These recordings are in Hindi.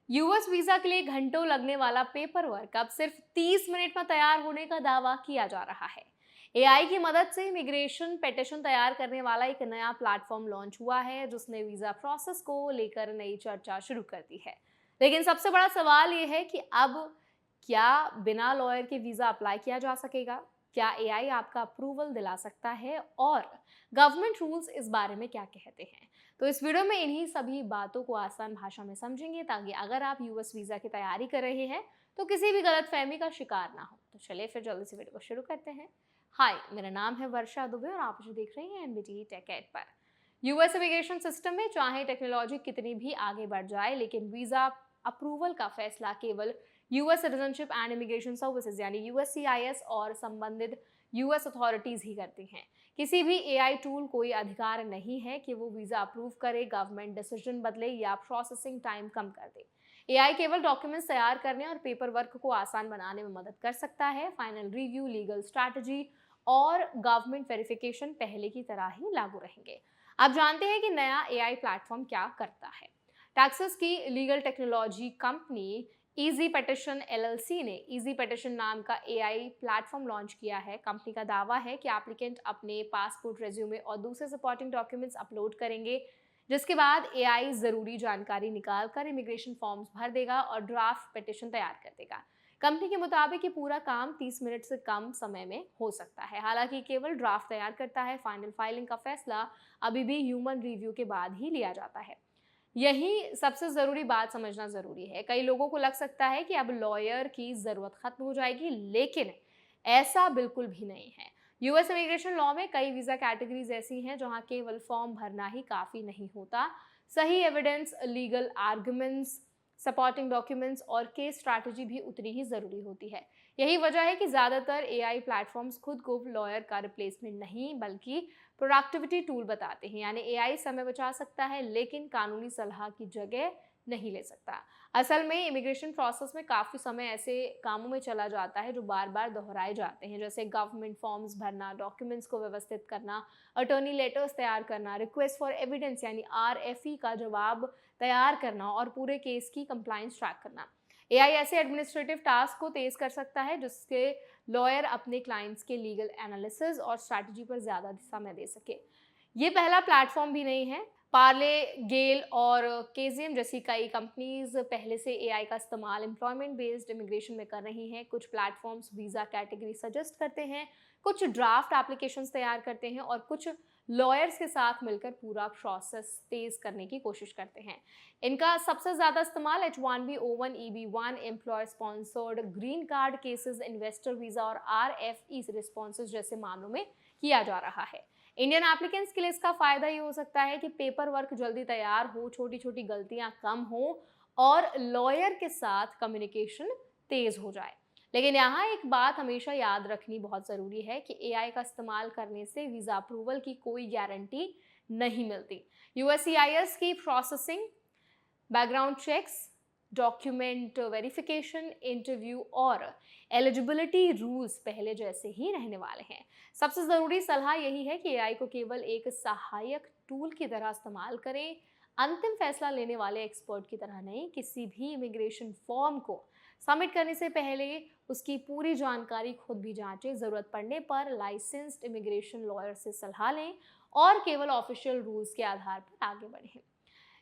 यूएस वीजा के लिए घंटों लगने वाला पेपर वर्क अब सिर्फ 30 मिनट में तैयार होने का दावा किया जा रहा है। एआई की मदद से इमिग्रेशन पिटीशन तैयार करने वाला एक नया प्लेटफॉर्म लॉन्च हुआ है, जिसने वीजा प्रोसेस को लेकर नई चर्चा शुरू कर दी है। लेकिन सबसे बड़ा सवाल ये है कि अब क्या बिना लॉयर के वीजा अप्लाई किया जा सकेगा? क्या एआई आपका अप्रूवल दिला सकता है? और गवर्नमेंट रूल्स इस बारे में क्या कहते हैं? तो इस वीडियो में इन्हीं सभी बातों को आसान भाषा में समझेंगे, ताकि अगर आप यूएस वीजा की तैयारी कर रहे हैं तो किसी भी गलतफहमी का शिकार ना हो। तो चलिए फिर जल्दी से वीडियो को शुरू करते हैं। हाय, मेरा नाम है वर्षा दुबे और आप मुझे देख रहे हैं एनबीटी टेक एड पर। यूएस इमिग्रेशन सिस्टम में चाहे टेक्नोलॉजी कितनी भी आगे बढ़ जाए, लेकिन वीजा अप्रूवल का फैसला केवल US citizenship and immigration services यानी यूएससीआईएस और संबंधित यूएस अथॉरिटीज ही करती हैं। किसी भी एआई टूल कोई अधिकार नहीं है कि वो वीजा अप्रूव करे, गवर्नमेंट डिसीजन बदले या प्रोसेसिंग टाइम कम कर दे। एआई केवल डॉक्यूमेंट्स तैयार करने और पेपर वर्क को आसान बनाने में मदद कर सकता है। फाइनल रिव्यू, लीगल स्ट्रैटेजी और गवर्नमेंट वेरिफिकेशन पहले की तरह ही लागू रहेंगे। अब जानते हैं कि नया एआई प्लेटफॉर्म क्या करता है। टेक्सास की legal technology company easy petition LLC ने इजी पिटीशन नाम का एआई प्लेटफॉर्म लॉन्च किया है। कंपनी का दावा है कि एप्लीकेंट अपने पासपोर्ट, रेज्यूमे और दूसरे सपोर्टिंग डॉक्यूमेंट्स अपलोड करेंगे, जिसके बाद एआई जरूरी जानकारी निकाल कर इमिग्रेशन फॉर्म्स भर देगा और ड्राफ्ट पिटीशन तैयार कर देगा। कंपनी के मुताबिक ये पूरा काम 30 मिनट से कम समय में हो सकता है। हालांकि केवल ड्राफ्ट तैयार करता है, फाइनल फाइलिंग का फैसला अभी भी ह्यूमन रिव्यू के बाद ही लिया जाता है। यही सबसे ज़रूरी बात समझना ज़रूरी है। कई लोगों को लग सकता है कि अब लॉयर की ज़रूरत ख़त्म हो जाएगी, लेकिन ऐसा बिल्कुल भी नहीं है। यूएस इमिग्रेशन लॉ में कई वीज़ा कैटेगरीज ऐसी हैं जहां केवल फॉर्म भरना ही काफ़ी नहीं होता। सही evidence, legal arguments, supporting documents और केस स्ट्रैटेजी भी उतनी ही ज़रूरी होती है। यही वजह है कि ज़्यादातर एआई प्लेटफॉर्म्स खुद को लॉयर का रिप्लेसमेंट नहीं, बल्कि प्रोडक्टिविटी टूल बताते हैं। यानी एआई समय बचा सकता है, लेकिन कानूनी सलाह की जगह नहीं ले सकता। असल में इमिग्रेशन प्रोसेस में काफ़ी समय ऐसे कामों में चला जाता है जो बार बार दोहराए जाते हैं, जैसे गवर्नमेंट फॉर्म्स भरना, डॉक्यूमेंट्स को व्यवस्थित करना, अटॉर्नी लेटर्स तैयार करना, रिक्वेस्ट फॉर एविडेंस यानी आरएफई का जवाब तैयार करना और पूरे केस की कंप्लायंस ट्रैक करना। एआई ऐसे एडमिनिस्ट्रेटिव टास्क को तेज कर सकता है, जिससे लॉयर अपने क्लाइंट्स के लीगल एनालिसिस और स्ट्रैटेजी पर ज़्यादा समय दे सके। ये पहला प्लेटफॉर्म भी नहीं है। पार्ले, गेल और केजियम जैसी कई कंपनीज पहले से एआई का इस्तेमाल एम्प्लॉयमेंट बेस्ड इमिग्रेशन में कर रही हैं। कुछ प्लेटफॉर्म्स वीज़ा कैटेगरी सजेस्ट करते हैं, कुछ ड्राफ्ट एप्लीकेशंस तैयार करते हैं और कुछ लॉयर्स के साथ मिलकर पूरा प्रोसेस तेज करने की कोशिश करते हैं। इनका सबसे ज़्यादा इस्तेमाल H1B, O1, EB1, employer sponsored green card cases, investor visa और RFE रिस्पॉन्सेज जैसे मामलों में किया जा रहा है। इंडियन एप्लीकेंट्स के लिए इसका फायदा ये हो सकता है कि पेपर वर्क जल्दी तैयार हो, छोटी छोटी गलतियां कम हो और लॉयर के साथ कम्युनिकेशन तेज हो जाए। लेकिन यहाँ एक बात हमेशा याद रखनी बहुत ज़रूरी है कि एआई का इस्तेमाल करने से वीज़ा अप्रूवल की कोई गारंटी नहीं मिलती। यूएससीआईएस की processing, background checks, document verification, interview और एलिजिबिलिटी रूल्स पहले जैसे ही रहने वाले हैं। सबसे ज़रूरी सलाह यही है कि एआई को केवल एक सहायक टूल की तरह इस्तेमाल करें, अंतिम फैसला लेने वाले एक्सपर्ट की तरह नहीं। किसी भी इमिग्रेशन फॉर्म को सबमिट करने से पहले उसकी पूरी जानकारी खुद भी जांचें। ज़रूरत पड़ने पर लाइसेंस्ड इमिग्रेशन लॉयर से सलाह लें और केवल ऑफिशियल रूल्स के आधार पर आगे बढ़ें।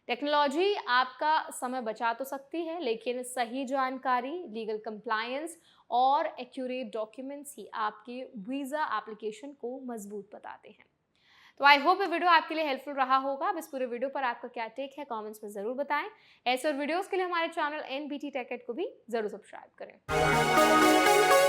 टेक्नोलॉजी आपका समय बचा तो सकती है, लेकिन सही जानकारी, लीगल कंप्लायंस और एक्यूरेट डॉक्यूमेंट्स ही आपके वीज़ा एप्लीकेशन को मजबूत बताते हैं। तो आई होप ये वीडियो आपके लिए हेल्पफुल रहा होगा। अब इस पूरे वीडियो पर आपका क्या टेक है, कमेंट्स में ज़रूर बताएं। ऐसे और वीडियोस के लिए हमारे चैनल एनबीटी टेक एड को भी ज़रूर सब्सक्राइब करें।